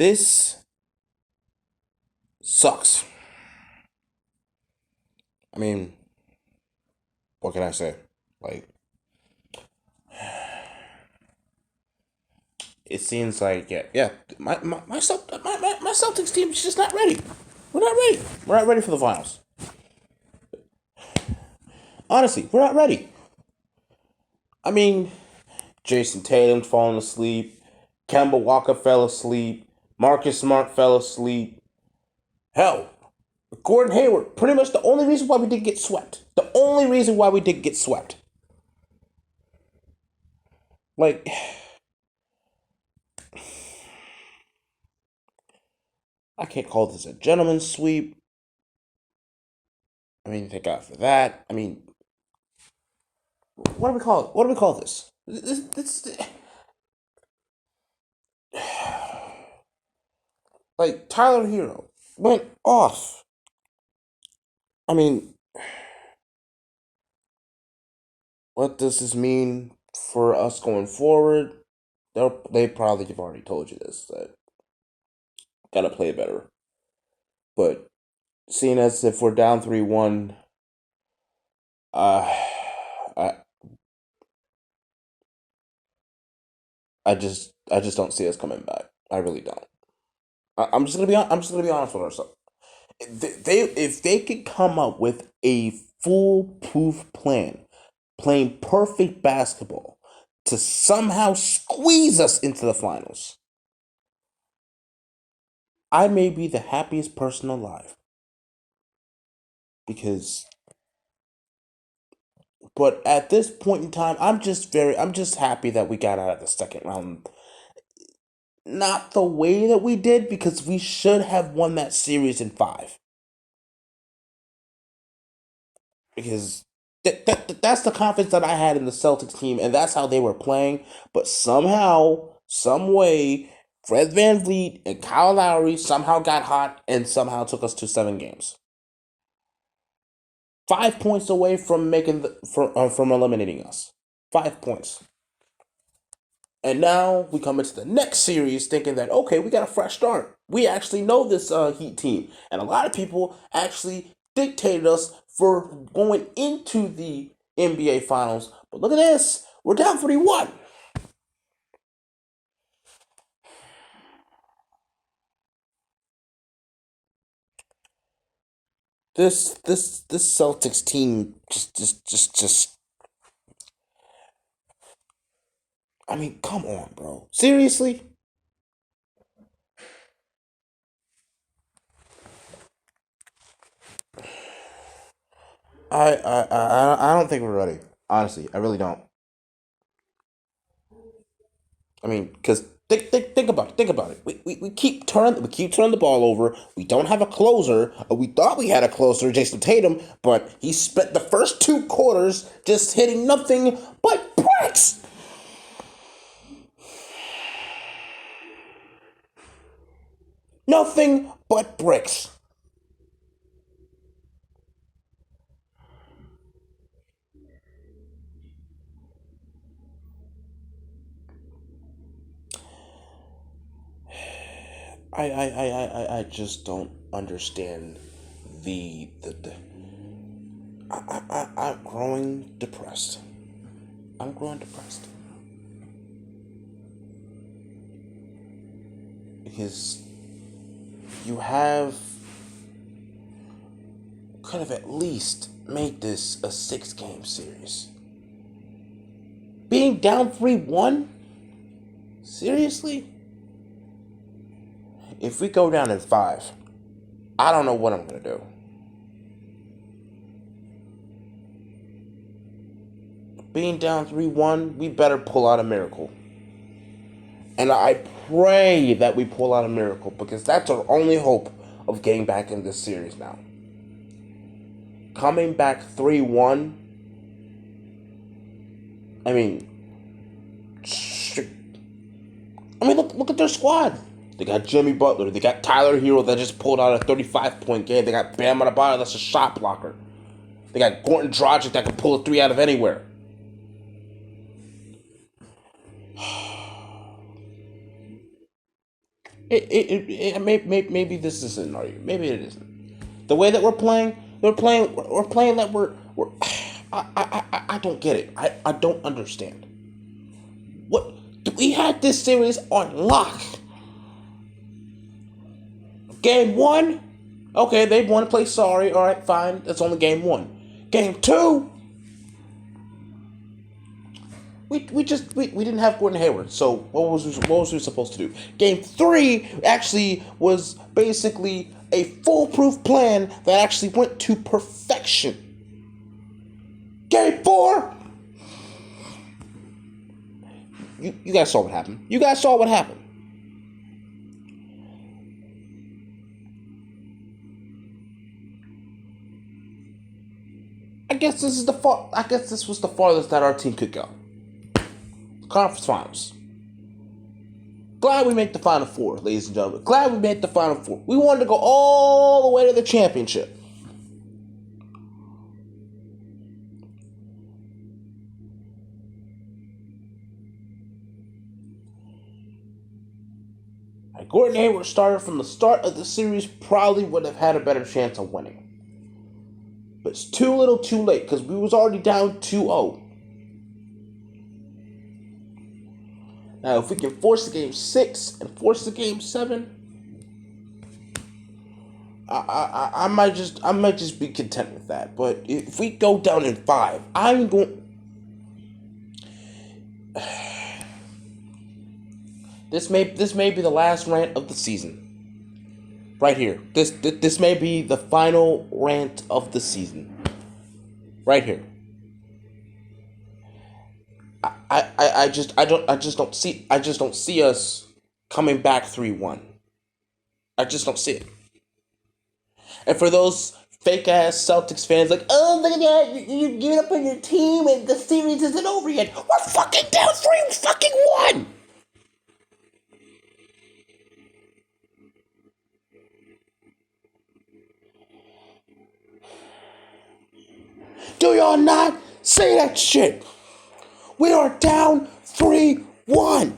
This sucks. I mean, what can I say? Like, it seems like yeah. My Celtics team is just not ready. We're not ready. We're not ready for the finals. Honestly, we're not ready. I mean, Jason Tatum's falling asleep. Kemba Walker fell asleep. Marcus Smart fell asleep. Hell, Gordon Hayward. Pretty much the only reason why we did get swept. The only reason why we did get swept. Like, I can't call this a gentleman's sweep. I mean, thank God for that. I mean, what do we call it? What do we call this? Like Tyler Hero went off. I mean, what does this mean for us going forward? They probably have already told you this, that gotta play better. But seeing as if we're down 3-1, uh, I I just don't see us coming back. I really don't. I'm just gonna be honest with ourselves. If they could come up with a foolproof plan, playing perfect basketball to somehow squeeze us into the finals, I may be the happiest person alive. Because, but at this point in time, I'm just happy that we got out of the second round. Not the way that we did, because we should have won that series in five. Because that's the confidence that I had in the Celtics team, and that's how they were playing. But somehow, some way, Fred Van Vliet and Kyle Lowry somehow got hot and somehow took us to 7 games. 5 points away from from eliminating us. 5 points. And now we come into the next series thinking that, okay, we got a fresh start. We actually know this Heat team. And a lot of people actually dictated us for going into the NBA Finals. But look at this. We're down 3-1. This Celtics team just I mean, come on, bro. Seriously? I don't think we're ready. Honestly, I really don't. I mean, because think about it. Think about it. We keep turning the ball over. We don't have a closer. We thought we had a closer, Jason Tatum, but he spent the first 2 quarters just hitting nothing but bricks. Nothing but bricks. I just don't understand the I'm growing depressed. I'm growing depressed because you have could have at least made this a 6 game series. Being down 3-1? Seriously? If we go down in five, I don't know what I'm gonna do. Being down 3-1, we better pull out a miracle. And I pray that we pull out a miracle, because that's our only hope of getting back in this series now. Coming back 3-1, I mean, look at their squad. They got Jimmy Butler. They got Tyler Hero that just pulled out a 35-point game. They got Bam Adebayo that's a shot blocker. They got Gordon Dragic that can pull a three out of anywhere. Maybe this isn't an argument. Maybe it isn't. The way that we're playing that we're I don't get it. I don't understand. What we had this series on lock. Game one, okay, they want to play sorry. All right, fine. That's only game one. Game two, we didn't have Gordon Hayward. So what was we supposed to do? Game three actually was basically a foolproof plan that actually went to perfection. Game four, you guys saw what happened. You guys saw what happened. I guess this was the farthest that our team could go. Conference finals. Glad we made the Final Four, ladies and gentlemen. Glad we made the Final Four. We wanted to go all the way to the championship. Gordon Hayward started from the start of the series, probably would have had a better chance of winning. But it's too little too late because we was already down 2-0. Now, if we can force the game 6 and force the game 7, I might just be content with that. But if we go down in 5, I'm going. This may be the last rant of the season. Right here. This may be the final rant of the season. Right here. I just don't see us coming back 3-1. I just don't see it. And for those fake ass Celtics fans like, oh look at that, you're giving up on your team and the series isn't over yet. We're fucking down 3-1. Do y'all not say that shit? We are down 3-1.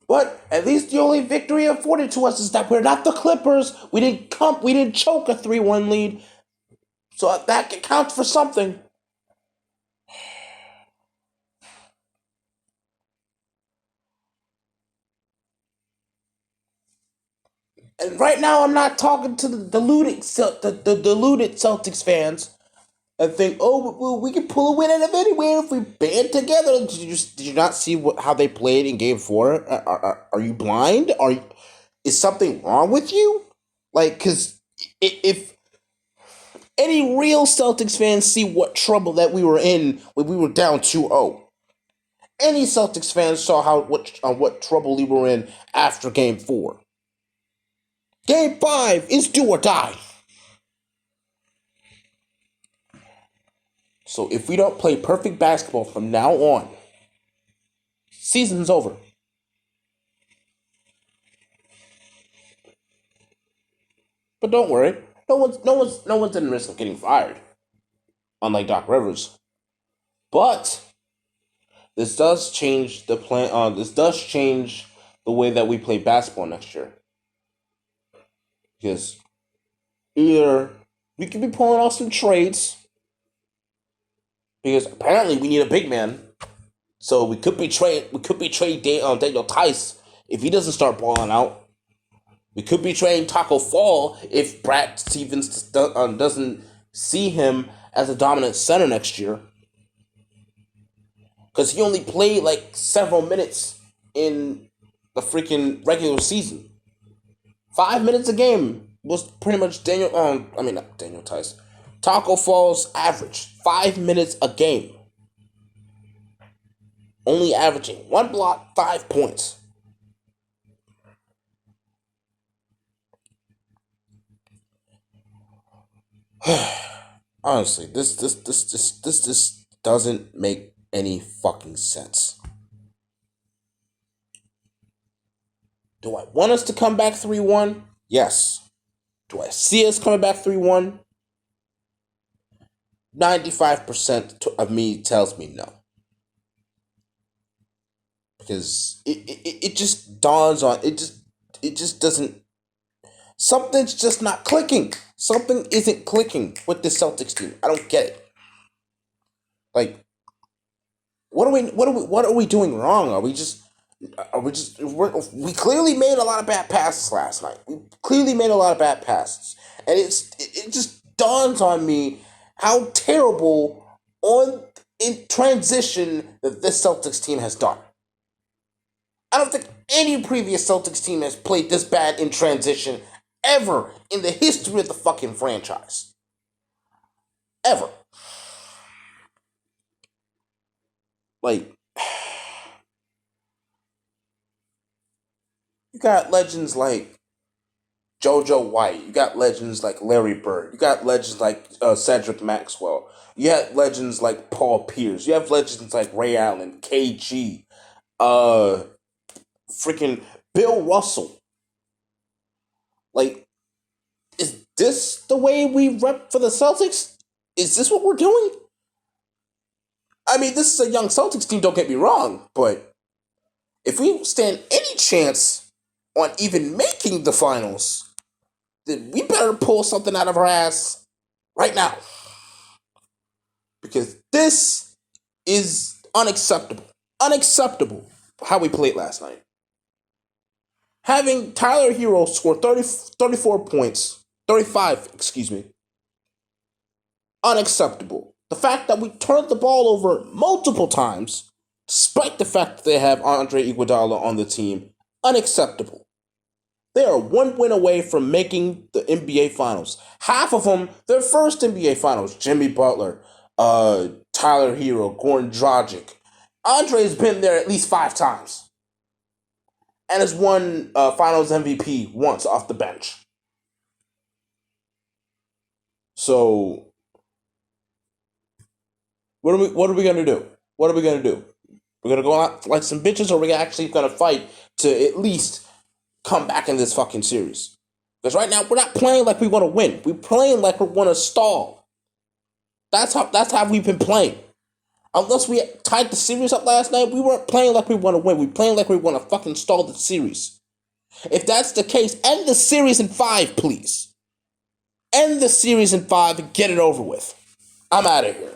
But at least the only victory afforded to us is that we're not the Clippers. We didn't choke a 3-1 lead. So that counts for something. And right now, I'm not talking to the deluded Celtics fans and think, oh, we can pull a win out of anywhere if we band together. Did you not see how they played in Game 4? Are you blind? Is something wrong with you? Like, because if any real Celtics fans see what trouble that we were in when we were down 2-0. Any Celtics fans saw what trouble we were in after Game 4. Game 5 is do or die. So if we don't play perfect basketball from now on, season's over. But don't worry, no one's in risk of getting fired, unlike Doc Rivers. But this does change the plan. This does change the way that we play basketball next year. Because either we could be pulling off some trades, because apparently we need a big man. So we could be trading Daniel Tice if he doesn't start balling out. We could be trading Taco Fall if Brad Stevens doesn't see him as a dominant center next year. Because he only played like several minutes in the freaking regular season. 5 minutes a game was pretty much not Daniel Tice. Taco Fall's average. 5 minutes a game. Only averaging 1 block, 5 points. Honestly, this doesn't make any fucking sense. Do I want us to come back 3-1? Yes. Do I see us coming back 3-1? 95% of me tells me no. Because it just dawns on it just doesn't, something's just not clicking. Something isn't clicking with the Celtics team. I don't get it. Like, what are we doing wrong? We clearly made a lot of bad passes last night. We clearly made a lot of bad passes. And it just dawns on me how terrible in transition that this Celtics team has done. I don't think any previous Celtics team has played this bad in transition ever in the history of the fucking franchise. Ever. Like, you got legends like JoJo White. You got legends like Larry Bird. You got legends like Cedric Maxwell. You have legends like Paul Pierce. You have legends like Ray Allen, KG, freaking Bill Russell. Like, is this the way we rep for the Celtics? Is this what we're doing? I mean, this is a young Celtics team, don't get me wrong, but if we stand any chance on even making the finals, then we better pull something out of our ass right now. Because this is unacceptable. Unacceptable how we played last night. Having Tyler Hero score 34 points, 35, excuse me, unacceptable. The fact that we turned the ball over multiple times, despite the fact that they have Andre Iguodala on the team, unacceptable. They are one win away from making the NBA Finals. Half of them, their first NBA Finals. Jimmy Butler, Tyler Hero, Goran Dragic. Andre's been there at least 5 times. And has won Finals MVP once off the bench. So, what are we gonna do? What are we gonna do? We're gonna go out like some bitches, or are we actually gonna fight to at least come back in this fucking series? Because right now we're not playing like we want to win. We're playing like we want to stall. That's how we've been playing. Unless we tied the series up last night, we weren't playing like we want to win. We're playing like we want to fucking stall the series. If that's the case, end the series in 5, please. End the series in 5 and get it over with. I'm out of here.